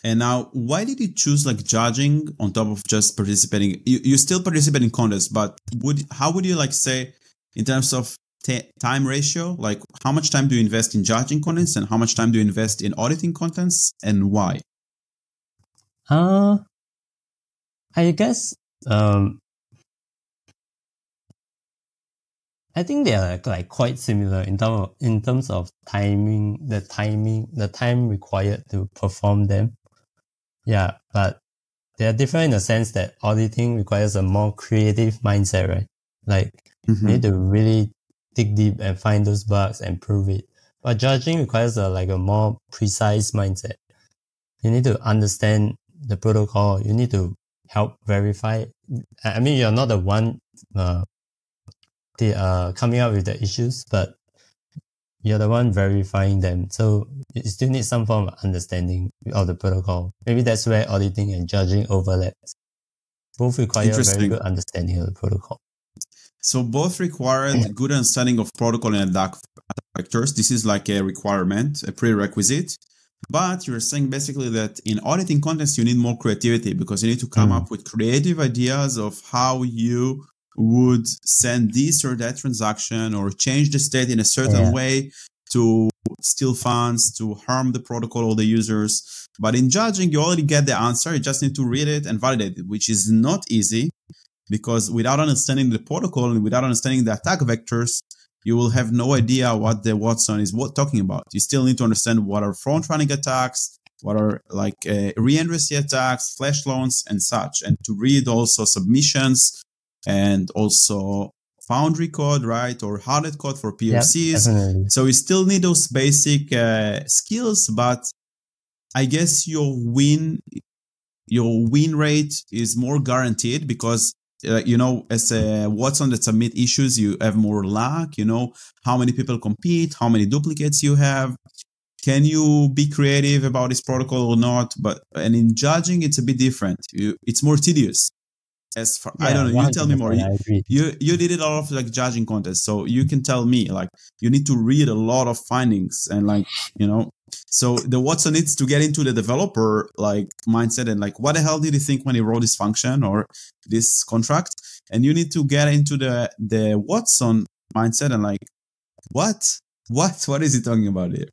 And now, why did you choose like judging on top of just participating? You still participate in contests, but how would you like say in terms of time ratio? Like how much time do you invest in judging contents and how much time do you invest in auditing contents and why? I guess I think they are like quite similar in terms of timing, the time required to perform them. Yeah, but they are different in the sense that auditing requires a more creative mindset, right? Like you need to really dig deep and find those bugs and prove it. But judging requires a more precise mindset. You need to understand the protocol. You need to help verify. I mean, you're not the one coming up with the issues, but you're the one verifying them. So you still need some form of understanding of the protocol. Maybe that's where auditing and judging overlaps. Both require a very good understanding of the protocol. So both required good understanding of protocol and attack vectors. This is like a requirement, a prerequisite. But you're saying basically that in auditing contests, you need more creativity because you need to come up with creative ideas of how you would send this or that transaction or change the state in a certain way to steal funds, to harm the protocol or the users. But in judging, you already get the answer. You just need to read it and validate it, which is not easy because without understanding the protocol and without understanding the attack vectors, you will have no idea what the Watson is talking about. You still need to understand what are front-running attacks, what are like re-entry attacks, flash loans, and such, and to read also submissions and also Foundry code, right, or hardened code for POCs. Yep, so you still need those basic skills, but I guess your win rate is more guaranteed because as a Watson that submit issues, you have more luck. You know how many people compete, how many duplicates you have. Can you be creative about this protocol or not? And in judging, it's a bit different. It's more tedious. I don't know. You tell me more. You did it a lot of like judging contests, so you can tell me like you need to read a lot of findings and like So the Watson needs to get into the developer like mindset and like what the hell did he think when he wrote this function or this contract? And you need to get into the Watson mindset and like what is he talking about here?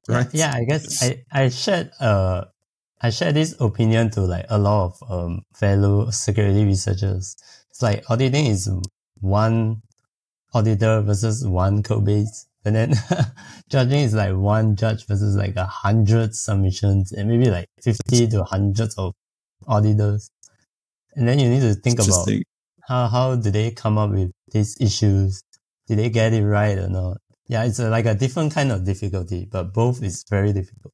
Right? Yeah, I guess I shared this opinion to like a lot of fellow security researchers. It's like auditing is one auditor versus one code base. And then judging is like one judge versus like 100 submissions and maybe like 50 to hundreds of auditors. And then you need to think about how did they come up with these issues? Did they get it right or not? Yeah, it's like a different kind of difficulty, but both is very difficult.